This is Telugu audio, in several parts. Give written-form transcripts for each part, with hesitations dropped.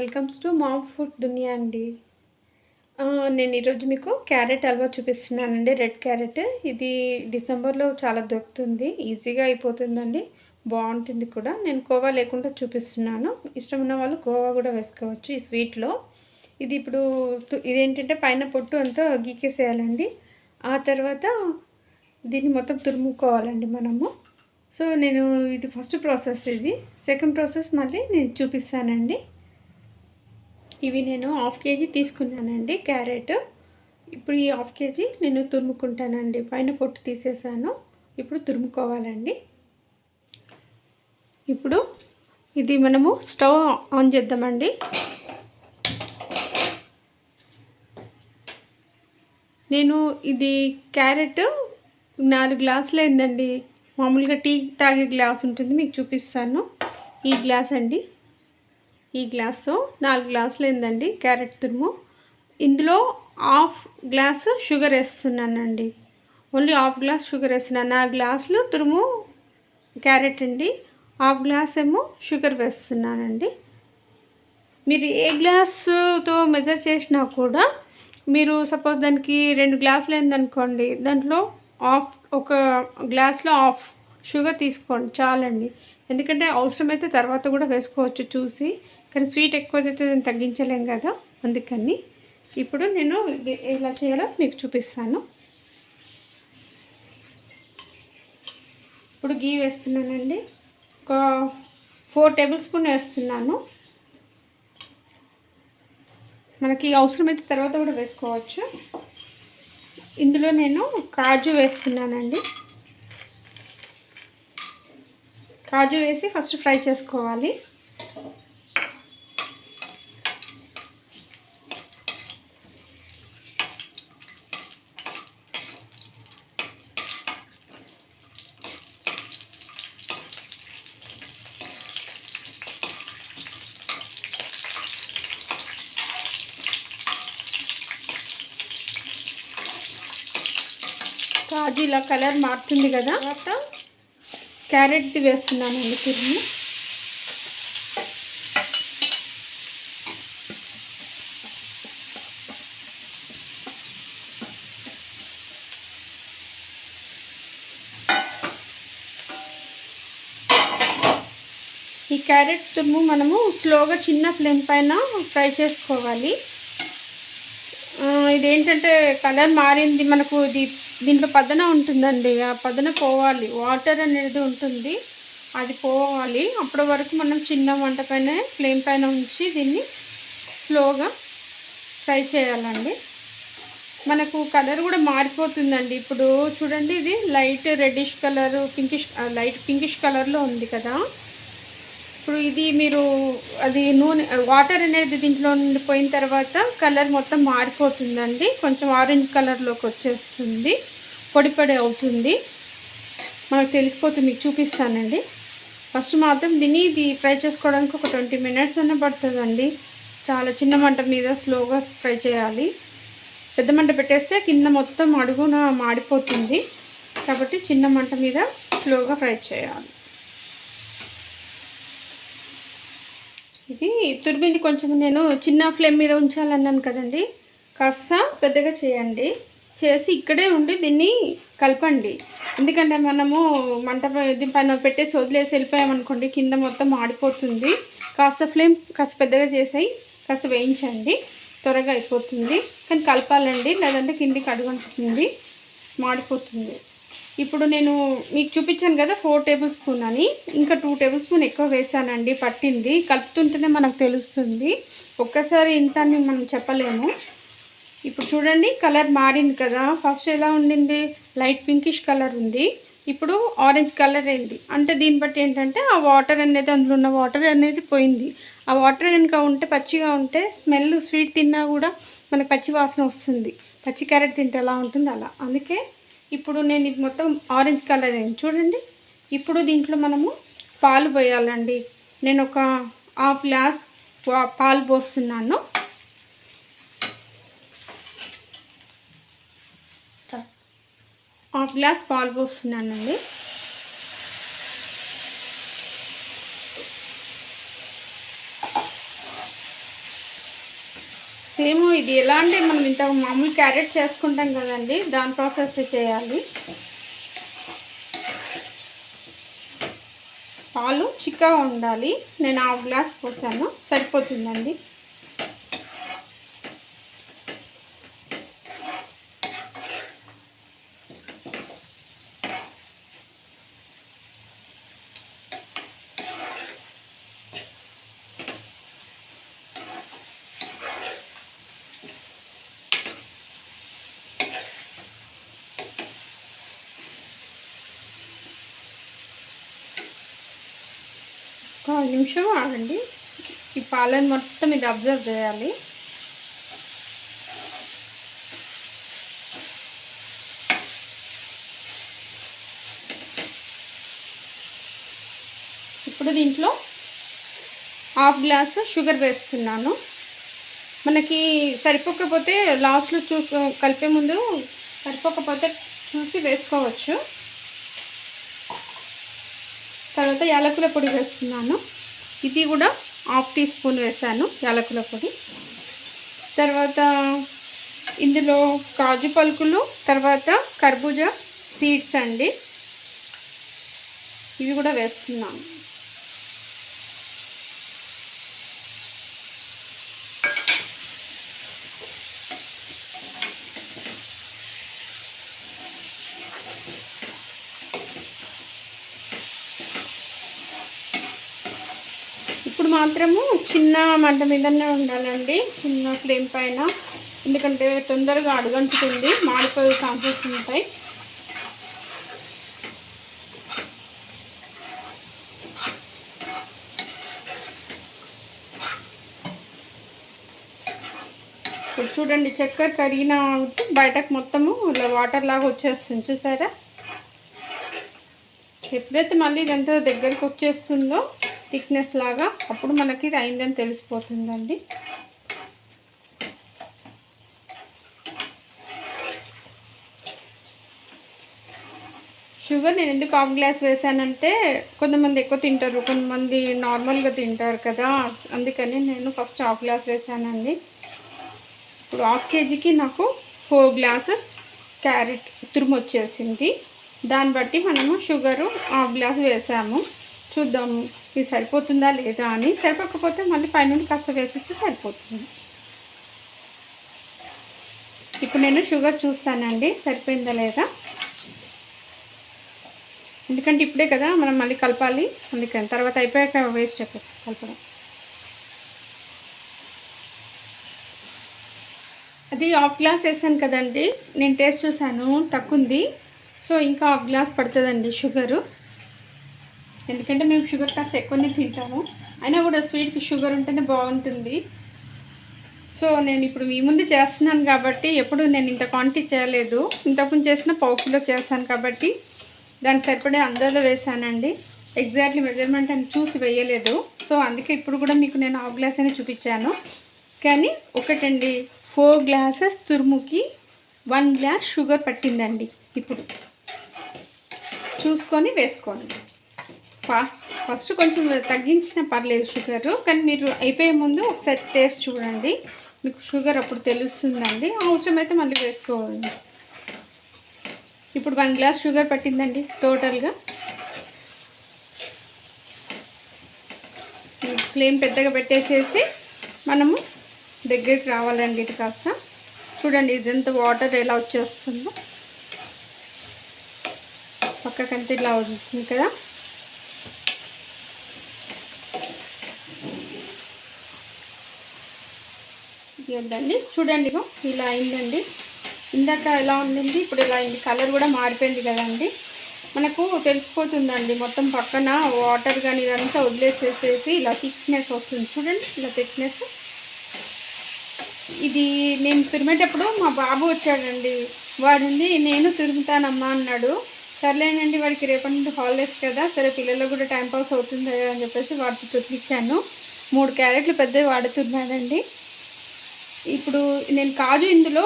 వెల్కమ్స్ టు మామ్ ఫుడ్ దునియా అండి. నేను ఈరోజు మీకు క్యారెట్ హల్వా చూపిస్తున్నానండి. రెడ్ క్యారెట్ ఇది డిసెంబర్లో చాలా దొరుకుతుంది, ఈజీగా అయిపోతుందండి, బాగుంటుంది కూడా. నేను కోవా లేకుండా చూపిస్తున్నాను. ఇష్టం ఉన్న వాళ్ళు కోవా కూడా వేసుకోవచ్చు ఈ స్వీట్లో. ఇది ఇప్పుడు ఇదేంటంటే పైన పొట్టు అంతా గీకేసేయాలండి. ఆ తర్వాత దీన్ని మొత్తం తురుముకోవాలండి మనము. సో నేను ఇది ఫస్ట్ ప్రాసెస్. ఇది సెకండ్ ప్రాసెస్ మళ్ళీ నేను చూపిస్తానండి. ఇవి నేను 1/2 kg తీసుకున్నానండి క్యారెట్. ఇప్పుడు ఈ 1/2 kg నేను తురుముకుంటానండి. పైన పొట్టు తీసేసాను, ఇప్పుడు తురుముకోవాలండి. ఇప్పుడు ఇది మనము స్టవ్ ఆన్ చేద్దామండి. నేను ఇది క్యారెట్ 4 గ్లాసులు అయిందండి. మామూలుగా టీ తాగే గ్లాస్ ఉంటుంది, మీకు చూపిస్తాను. ఈ గ్లాస్ అండి, ఈ గ్లాసు 4 గ్లాసులు అయిందండి క్యారెట్ తురుము. ఇందులో 1/2 గ్లాసు షుగర్ వేస్తున్నానండి. ఓన్లీ 1/2 గ్లాస్ షుగర్ వేస్తున్నాను. 4 గ్లాసులు తురుము క్యారెట్ అండి, 1/2 గ్లాస్ ఏమో షుగర్ వేస్తున్నానండి. మీరు ఏ గ్లాసుతో మెజర్ చేసినా కూడా, మీరు సపోజ్ దానికి 2 గ్లాసులు అయిందనుకోండి, దాంట్లో ఒక గ్లాస్లో 1/2 షుగర్ తీసుకోండి చాలండి. ఎందుకంటే అవసరమైతే తర్వాత కూడా వేసుకోవచ్చు చూసి, కానీ స్వీట్ ఎక్కువైతే తగ్గించలేం కదా, అందుకని. ఇప్పుడు నేను ఎలా చేయాలో మీకు చూపిస్తాను. ఇప్పుడు గీ వేస్తున్నానండి. ఒక 4 టేబుల్ స్పూన్ వేస్తున్నాను. మనకి అవసరమైతే తర్వాత కూడా వేసుకోవచ్చు. ఇందులో నేను కాజు వేస్తున్నానండి. కాజు వేసి ఫస్ట్ ఫ్రై చేసుకోవాలి. కాజు ఇలా కలర్ మారుతుంది కదా, తర్వాత క్యారెట్ది వేస్తున్నానండి తురుము. ఈ క్యారెట్ తురుము మనము స్లోగా చిన్న ఫ్లేమ్ పైన ఫ్రై చేసుకోవాలి. ఇదేంటంటే కలర్ మారింది, మనకు దీంట్లో పదన ఉంటుందండి, ఆ పదన పోవాలి, వాటర్ అనేది ఉంటుంది, అది పోవాలి. అప్పటి వరకు మనం చిన్న మంట పైన ఫ్లేమ్ పైన ఉంచి దీన్ని స్లోగా ఫ్రై చేయాలండి. మనకు కలర్ కూడా మారిపోతుందండి. ఇప్పుడు చూడండి, ఇది light reddish colour, light pinkish కలర్లో ఉంది కదా. ఇప్పుడు ఇది మీరు అది నూనె వాటర్ అనేది దీంట్లో నుండి పోయిన తర్వాత కలర్ మొత్తం మారిపోతుందండి, కొంచెం ఆరెంజ్ కలర్లోకి వచ్చేస్తుంది, పొడి పొడి అవుతుంది, మనకు తెలిసిపోతుంది. మీకు చూపిస్తానండి. ఫస్ట్ మాత్రం ఇది ఫ్రై చేసుకోవడానికి ఒక 20 మినిట్స్ అన్న పడుతుందండి. చాలా చిన్న మంట మీద స్లోగా ఫ్రై చేయాలి. పెద్ద మంట పెట్టేస్తే కింద మొత్తం అడుగున మాడిపోతుంది, కాబట్టి చిన్న మంట మీద స్లోగా ఫ్రై చేయాలి. ఇది తురిమింది కొంచెం నేను చిన్న ఫ్లేమ్ మీద ఉంచాలన్నాను కదండి, కాస్త పెద్దగా చేయండి. చేసి ఇక్కడే ఉండి దీన్ని కలపండి. ఎందుకంటే మనము మంట పైన పెట్టేసి వదిలేసి వెళ్ళిపోయామనుకోండి, కింద మొత్తం మాడిపోతుంది. కాస్త ఫ్లేమ్ కాస్త పెద్దగా చేసి కాస్త వేయించండి, త్వరగా అయిపోతుంది. కానీ కలపాలండి, లేదంటే కిందికి అడుగుంటుంది, మాడిపోతుంది. ఇప్పుడు నేను మీకు చూపించాను కదా 4 టేబుల్ స్పూన్ అని, ఇంకా 2 టేబుల్ స్పూన్ ఎక్కువ వేసానండి, పట్టింది. కలుపుతుంటేనే మనకు తెలుస్తుంది, ఒక్కసారి ఇంత అని మనం చెప్పలేము. ఇప్పుడు చూడండి, కలర్ మారింది కదా. ఫస్ట్ ఎలా ఉండింది, లైట్ పింకిష్ కలర్ ఉంది, ఇప్పుడు ఆరెంజ్ కలర్ అయింది. అంటే దీన్ని బట్టి ఏంటంటే ఆ వాటర్ అనేది, అందులో ఉన్న వాటర్ అనేది పోయింది. ఆ వాటర్ కనుక ఉంటే, పచ్చిగా ఉంటే స్మెల్, స్వీట్ తిన్నా కూడా మనకు పచ్చి వాసన వస్తుంది. పచ్చి క్యారెట్ తింటే ఎలా ఉంటుంది అలా. అందుకే ఇప్పుడు నేను ఇది మొత్తం ఆరెంజ్ కలర్ అయింది చూడండి. ఇప్పుడు దీంట్లో మనము పాలు పోయాలండి. నేను ఒక 1/2 గ్లాస్ పాలు పోస్తున్నాను. 1/2 గ్లాస్ పాలు పోస్తున్నానండి. సేమ్ ఇది ఎలా అంటే మనం ఇంత మామూలు క్యారెట్ చేసుకుంటాం కదండి, దాని ప్రాసెస్ చేయాలి. పాలు చిక్కగా ఉండాలి. నేను 1/2 గ్లాస్ పోసాను, సరిపోతుందండి. ఒక 1 నిమిషం ఆగండి. ఈ పాలను మొత్తం ఇది అబ్జర్వ్ చేయాలి. ఇప్పుడు దీంట్లో 1/2 గ్లాసు షుగర్ వేస్తున్నాను. మనకి సరిపోకపోతే లాస్ట్లో కలిపే ముందు సరిపోకపోతే చూసి వేసుకోవచ్చు. తర్వాత యాలకుల పొడి వేస్తున్నాను. ఇది కూడా 1/2 టీ స్పూన్ వేసాను యాలకుల పొడి. తర్వాత ఇందులో కాజు పలుకులు, తర్వాత కర్బూజా సీడ్స్ అండి, ఇవి కూడా వేస్తున్నాను. ఇప్పుడు మాత్రము చిన్న మంట మీదనే ఉండాలండి, చిన్న ఫ్లేమ్ పైన, ఎందుకంటే తొందరగా అడుగంటుతుంది, మాడిపోయే ఛాన్సెస్ ఉంటాయి. ఇప్పుడు చూడండి, చక్కెర కరిగిన బయటకు మొత్తము ఇలా వాటర్ లాగా వచ్చేస్తుంది, చూసారా? ఎప్పుడైతే మళ్ళీ ఇదంతా దగ్గరికి వచ్చేస్తుందో థిక్నెస్ లాగా, అప్పుడు మనకి ఇది అయిందని తెలిసిపోతుందండి. షుగర్ నేను ఎందుకు 1/2 గ్లాస్ వేసానంటే, కొంతమంది ఎక్కువ తింటారు, కొంతమంది నార్మల్గా తింటారు కదా, అందుకని నేను ఫస్ట్ 1/2 గ్లాస్ వేసానండి. ఇప్పుడు 1/2 కేజీకి నాకు 4 గ్లాసెస్ క్యారెట్ తురుము వచ్చేసింది. దాన్ని బట్టి మనము షుగరు 1/2 గ్లాస్ వేసాము. చూద్దాము ఇది సరిపోతుందా లేదా అని. సరిపోకపోతే మళ్ళీ పైనుండి కాస్త వేసేస్తే సరిపోతుంది. ఇప్పుడు నేను షుగర్ చూస్తానండి సరిపోయిందా లేదా, ఎందుకంటే ఇప్పుడే కదా మనం మళ్ళీ కలపాలి, అందుకని తర్వాత అయిపోయాక వేస్ట్ అయిపోతుంది కలపడం. అది 1/2 గ్లాస్ వేసాను కదండి, నేను టేస్ట్ చూసాను తక్కువ ఉంది. సో ఇంకా 1/2 గ్లాస్ పడుతుందండి షుగరు, ఎందుకంటే మేము షుగర్ కాస్త ఎక్కువనే తింటాము, అయినా కూడా స్వీట్కి షుగర్ ఉంటేనే బాగుంటుంది. సో నేను ఇప్పుడు మీ ముందు చేస్తున్నాను కాబట్టి, ఎప్పుడు నేను ఇంత క్వాంటిటీ చేయలేదు, ఇంతకుముందు చేసిన 1/2 కిలో చేస్తాను కాబట్టి దానికి సరిపడే అందరిలో వేసానండి. ఎగ్జాక్ట్లీ మెజర్మెంట్ అని చూసి వేయలేదు. సో అందుకే ఇప్పుడు కూడా మీకు నేను 1/2 గ్లాస్ అని చూపించాను. కానీ ఒకటండి, 4 గ్లాసెస్ తురుముకి 1 గ్లాస్ షుగర్ పట్టిందండి. ఇప్పుడు చూసుకొని వేసుకోండి. ఫస్ట్ కొంచెం తగ్గించిన పర్లేదు షుగరు, కానీ మీరు అయిపోయే ముందు ఒకసారి టేస్ట్ చూడండి, మీకు షుగర్ అప్పుడు తెలుస్తుందండి. అవసరమైతే మళ్ళీ వేసుకోవాలి. ఇప్పుడు 1 గ్లాస్ షుగర్ పట్టిందండి టోటల్గా. ఫ్లేమ్ పెద్దగా పెట్టేసేసి మనము దగ్గరికి రావాలండి. ఇది కాస్త చూడండి, ఇదంతా వాటర్ ఎలా వచ్చేస్తుందో, పక్కకంతా ఇలా అవుతుంది కదా. ఇదండి చూడండి, ఇలా అయిందండి. ఇందాక ఎలా ఉండింది, ఇప్పుడు ఇలా అయింది. కలర్ కూడా మారిపోయింది కదండి, మనకు తెలిసిపోతుందండి. మొత్తం పక్కన వాటర్ కానీ ఇదంతా వదిలేసేసేసి ఇలా థిక్నెస్ వస్తుంది చూడండి, ఇలా థిక్నెస్. ఇది నేను తురిమేటప్పుడు మా బాబు వచ్చాడండి, వాడింది నేను తురుముతానమ్మా అన్నాడు. సర్లేనండి, వాడికి రేపటి నుండి హాలిడేస్ కదా, సరే పిల్లలకు కూడా టైంపాస్ అవుతుంది అని చెప్పేసి వాడికి తురిమిచ్చాను. 3 క్యారెట్లు పెద్దవి వాడుతున్నాడండి. ఇప్పుడు నేను కాజు ఇందులో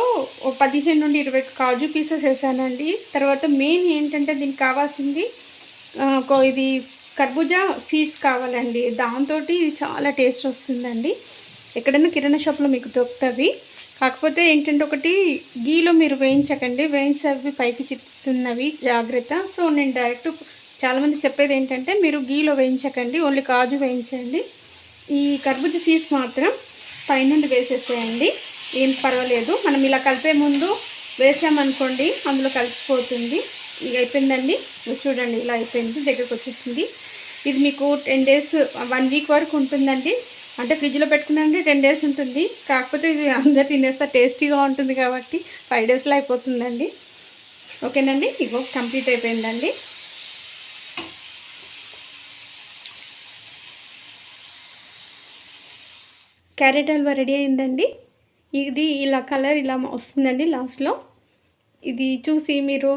15 నుండి 20 కాజు పీసెస్ వేసానండి. తర్వాత మెయిన్ ఏంటంటే దీనికి కావాల్సింది ఇది కర్బూజా సీడ్స్ కావాలండి, దాంతో ఇది చాలా టేస్ట్ వస్తుందండి. ఎక్కడైనా కిరాణా షాప్లో మీకు దొరుకుతుంది. కాకపోతే ఏంటంటే ఒకటి గీలో మీరు వేయించకండి, వేయించి అవి పైకి చిత్తున్నవి, జాగ్రత్త. సో నేను డైరెక్ట్ చాలామంది చెప్పేది ఏంటంటే మీరు గీలో వేయించకండి, ఓన్లీ కాజు వేయించండి. ఈ కర్బూజా సీడ్స్ మాత్రం పైనుండి వేసేసేయండి, ఏం పర్వాలేదు. మనం ఇలా కలిపే ముందు వేసామనుకోండి అందులో కలిసిపోతుంది. ఇక అయిపోయిందండి, చూడండి ఇలా అయిపోయింది, దగ్గరకు వచ్చేసింది. ఇది మీకు 10 డేస్ 1 వీక్ వరకు ఉంటుందండి. అంటే ఫ్రిడ్జ్లో పెట్టుకున్నానంటే 10 డేస్ ఉంటుంది. కాకపోతే ఇది అందరు తినేస్తే టేస్టీగా ఉంటుంది కాబట్టి 5 డేస్లో అయిపోతుందండి. ఓకేనండి, ఇగో కంప్లీట్ అయిపోయిందండి. క్యారెట్ హల్వా రెడీ అయిందండి. ఇది ఇలా కలర్ ఇలా వస్తుందండి లాస్ట్లో. ఇది చూసి మీరు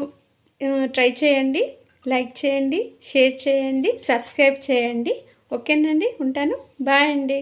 ట్రై చేయండి, లైక్ చేయండి, షేర్ చేయండి, సబ్స్క్రైబ్ చేయండి. ఓకేనండి, ఉంటాను. బాయ్ అండి.